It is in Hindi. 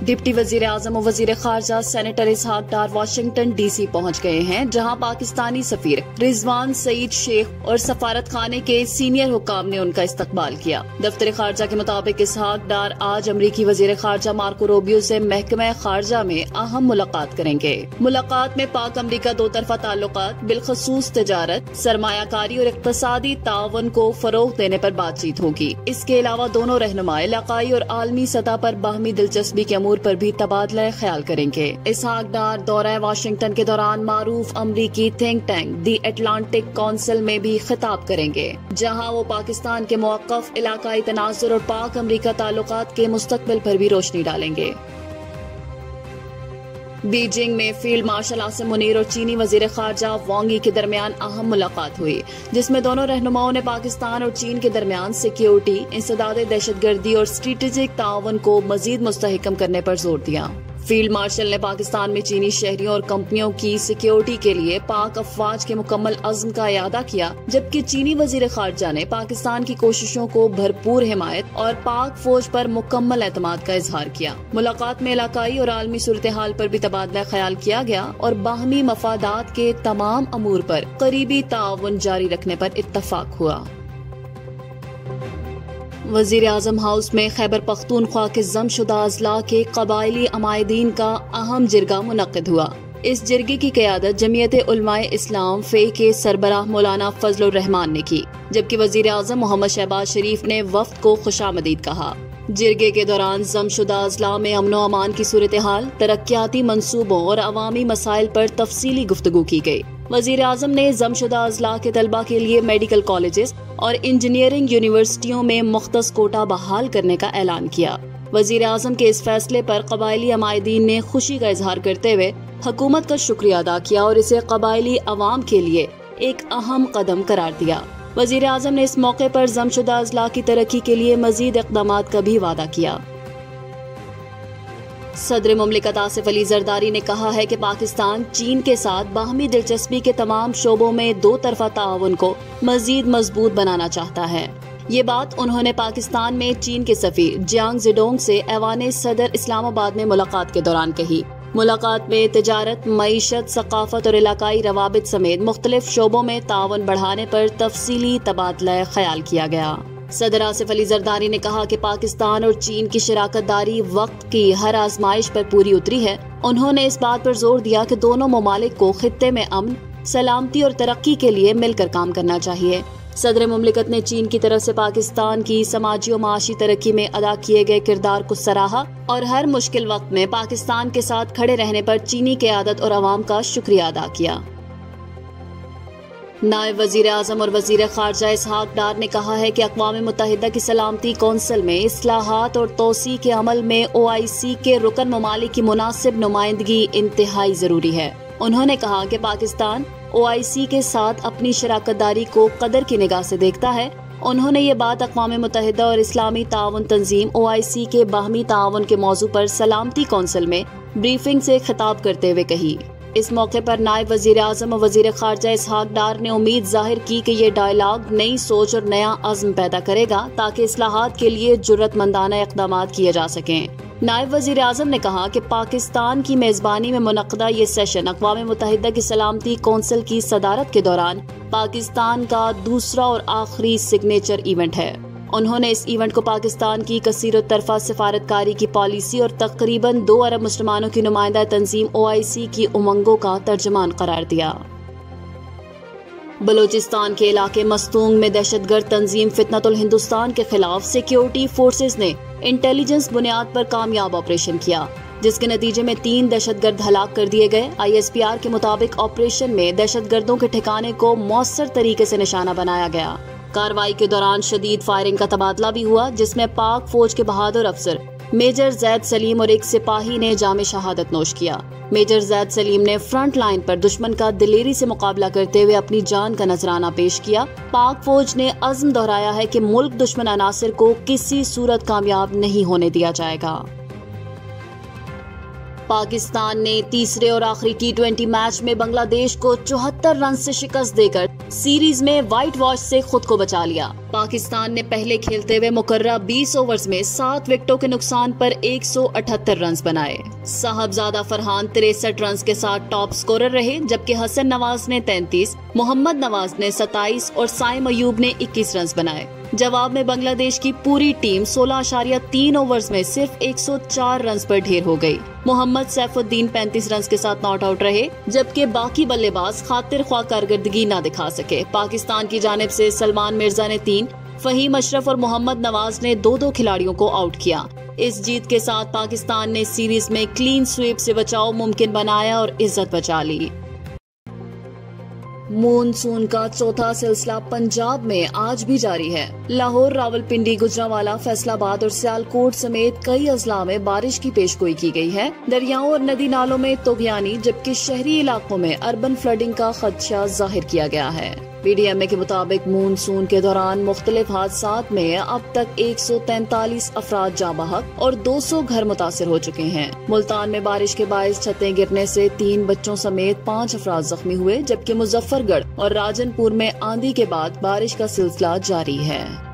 डिप्टी वजीर आजम और वजीर खारजा सेनेटर इसहाक डार वाशिंगटन DC पहुँच गए हैं, जहाँ पाकिस्तानी सफीर रिजवान सईद शेख और सफारत खाने के सीनियर हुक्काम ने उनका इस्तकबाल किया। दफ्तर खारजा के मुताबिक इसहाक डार आज अमरीकी वजीर खारजा मार्को रूबियो से महकमा खारजा में अहम मुलाकात करेंगे। मुलाकात में पाक अमरीका दो तरफा ताल्लुकात, बिलखसूस तिजारत, सरमायाकारी और इक्तसादी ताउन को फरोग देने पर बातचीत होगी। इसके अलावा दोनों रहनुमा इलाकाई और आलमी सतह पर बाहमी दिलचस्पी के अमूर पर भी तबादला ख्याल करेंगे। इसहाक डार दौरा वाशिंगटन के दौरान मारूफ अमरीकी थिंक टैंक दी अटलांटिक काउंसिल में भी खिताब करेंगे, जहां वो पाकिस्तान के मौक़िफ़, इलाकाई तनाज़ुर और पाक अमरीका ताल्लुकात के मुस्तकबिल पर भी रोशनी डालेंगे। बीजिंग में फील्ड मार्शल आसिम मुनीर और चीनी वजीर खारजा वांग यी के दरमियान अहम मुलाकात हुई, जिसमें दोनों रहनुमाओं ने पाकिस्तान और चीन के दरमियान सिक्योरिटी, इंसदाद दहशतगर्दी और स्ट्रेटेजिक ताउन को मजीद मुस्तहकम करने पर जोर दिया। फील्ड मार्शल ने पाकिस्तान में चीनी शहरियों और कंपनियों की सिक्योरिटी के लिए पाक अफवाज के मुकम्मल अज़्म का इयादा किया, जबकि चीनी वजीर खारजा ने पाकिस्तान की कोशिशों को भरपूर हिमायत और पाक फौज पर मुकम्मल एतमाद का इजहार किया। मुलाकात में इलाकाई और आलमी सूरत हाल पर भी तबादला ख्याल किया गया और बाहमी मफादात के तमाम अमूर पर करीबी ताउन जारी रखने पर इत्तफाक हुआ। वजीर आजम हाउस में खैबर पख्तूनख्वा के जमशुदा अजला के कबायली अमायदीन का अहम जिरगा मुनक्किद हुआ। इस जिरगे की क़यादत जमीयत उलमाए इस्लाम फे के सरबराह मौलाना फजलुर रहमान ने की, जबकि वजीर आजम मोहम्मद शहबाज शरीफ ने वफ्द को खुशामदीद कहा। जिरगे के दौरान जमशुदा अजला में अमनो अमान की सूरत हाल, तरक्याती मंसूबों और अवामी मसाइल पर तफसीली गुफ्तगू की गई। वजीर आजम ने जमशुदा अजला के तलबा के लिए मेडिकल कॉलेजेस और इंजीनियरिंग यूनिवर्सिटियों में मुख्तस कोटा बहाल करने का ऐलान किया। वजीर आजम के इस फैसले पर कबायली अमायदीन ने खुशी का इजहार करते हुए हुकूमत का शुक्रिया अदा किया और इसे कबायली अवाम के लिए एक अहम कदम करार दिया। वजीर आजम ने इस मौके पर जमशुदा अजला की तरक्की के लिए मजीद इक़दामात का भी वादा किया। सदर मुमलिकत आसिफ अली जरदारी ने कहा है कि पाकिस्तान चीन के साथ बाहमी दिलचस्पी के तमाम शोबों में दो तरफा ताउन को मजीद मजबूत बनाना चाहता है। ये बात उन्होंने पाकिस्तान में चीन के सफीर जियांग ज़ेडोंग से ऐवान सदर इस्लामाबाद में मुलाकात के दौरान कही। मुलाकात में तिजारत, मईशत, सकाफत और इलाकाई रवाबित समेत मुख्तलिफ शोबों में ताउन बढ़ाने पर तफसीली तबादला ख्याल किया गया। सदर आसिफ अली जरदारी ने कहा कि पाकिस्तान और चीन की शराकतदारी वक्त की हर आजमाइश पर पूरी उतरी है। उन्होंने इस बात पर जोर दिया कि दोनों ममालिक को खित्ते में अमन, सलामती और तरक्की के लिए मिलकर काम करना चाहिए। सदर मुमलिकत ने चीन की तरफ से पाकिस्तान की समाजी और माशी तरक्की में अदा किए गए किरदार को सराहा और हर मुश्किल वक्त में पाकिस्तान के साथ खड़े रहने पर चीनी क़यादत और अवाम का शुक्रिया अदा किया। नायब वजीर आजम और वजीर खारजा इसहाक डार ने कहा है कि अक़वाम मुत्तहिदा की सलामती कौंसिल में इस्लाहात और तोसी के अमल में OIC के रुकन ममालिक की मुनासिब नुमाइंदगी इंतहाई जरूरी है। उन्होंने कहा कि पाकिस्तान OIC के साथ अपनी शराकतदारी को कदर की निगाह से देखता है। उन्होंने ये बात अक़वाम मुत्तहिदा और इस्लामी ताउन तंजीम OIC के बाहमी ताउन के मौजू पर सलामती कौंसिल में ब्रीफिंग से खिताब करते हुए कही। इस मौके पर नायब वजीर आजम और वजीर खारजा इसहाक डार ने उम्मीद जाहिर की कि ये डायलॉग नई सोच और नया अज़्म पैदा करेगा ताकि इस्लाहात के लिए जुर्रतमंदाना इक़दामात किए जा सकें। नायब वजीर आजम ने कहा कि पाकिस्तान की मेज़बानी में मुनक़दा ये सेशन अक़वाम मुत्तहिदा की सलामती कौंसिल की सदारत के दौरान पाकिस्तान का दूसरा और आखिरी सिग्नेचर इवेंट है। उन्होंने इस इवेंट को पाकिस्तान की कसीर तरफा सिफारतकारी की पॉलिसी और तकरीबन 2 अरब मुसलमानों की नुमाइंदा तंजीम OIC की उमंगों का तर्जमान करार दिया। बलोचिस्तान के इलाके मस्तूंग में दहशतगर्द तंजीम फितनतुल हिंदुस्तान के खिलाफ सिक्योरिटी फोर्सेज ने इंटेलिजेंस बुनियाद पर कामयाब ऑपरेशन किया, जिसके नतीजे में 3 दहशतगर्द हलाक कर दिए गए। ISPR के मुताबिक ऑपरेशन में दहशतगर्दों के ठिकाने को मौसर तरीके से निशाना बनाया गया। कार्रवाई के दौरान शदीद फायरिंग का तबादला भी हुआ, जिसमें पाक फौज के बहादुर अफसर मेजर जैद सलीम और एक सिपाही ने जामे शहादत नोश किया। मेजर जैद सलीम ने फ्रंट लाइन पर दुश्मन का दिलेरी से मुकाबला करते हुए अपनी जान का नजराना पेश किया। पाक फौज ने अज़्म दोहराया है कि मुल्क दुश्मन अनासिर को किसी सूरत कामयाब नहीं होने दिया जाएगा। पाकिस्तान ने तीसरे और आखिरी T20 मैच में बांग्लादेश को 74 रन से शिकस्त देकर सीरीज में व्हाइट वॉश से खुद को बचा लिया। पाकिस्तान ने पहले खेलते हुए मुकर्रर 20 ओवर्स में 7 विकेटों के नुकसान पर 178 रन बनाए। साहबजादा फरहान 63 रन के साथ टॉप स्कोरर रहे, जबकि हसन नवाज ने 33, मोहम्मद नवाज ने 27 और साइम अयूब ने 21 रन बनाए। जवाब में बांग्लादेश की पूरी टीम 16.3 ओवर्स में सिर्फ 104 रन पर ढेर हो गई। मोहम्मद सैफुद्दीन 35 रन के साथ नॉट आउट रहे, जबकि बाकी बल्लेबाज खातिर ख्वाह कारकर्दगी न दिखा सके। पाकिस्तान की जानिब से सलमान मिर्जा ने 3, फहीम अशरफ और मोहम्मद नवाज ने 2-2 खिलाड़ियों को आउट किया। इस जीत के साथ पाकिस्तान ने सीरीज में क्लीन स्वीप से बचाव मुमकिन बनाया और इज्जत बचा ली। मॉनसून का चौथा सिलसिला पंजाब में आज भी जारी है। लाहौर, रावलपिंडी, गुजरांवाला, फैसलाबाद और सियालकोट समेत कई अजला में बारिश की पेशगोई की गई है। दरियाओं और नदी नालों में तोगयानी, जबकि शहरी इलाकों में अर्बन फ्लडिंग का खदशा जाहिर किया गया है। PDMA के मुताबिक मॉनसून के दौरान मुख्तलिफ हादसात में अब तक 143 अफराद जाँ बहक और 200 घर मुतासिर हो चुके हैं। मुल्तान में बारिश के बायस छतें गिरने से 3 बच्चों समेत 5 अफराद जख्मी हुए, जबकि मुजफ्फरगढ़ और राजनपुर में आंधी के बाद बारिश का सिलसिला जारी है।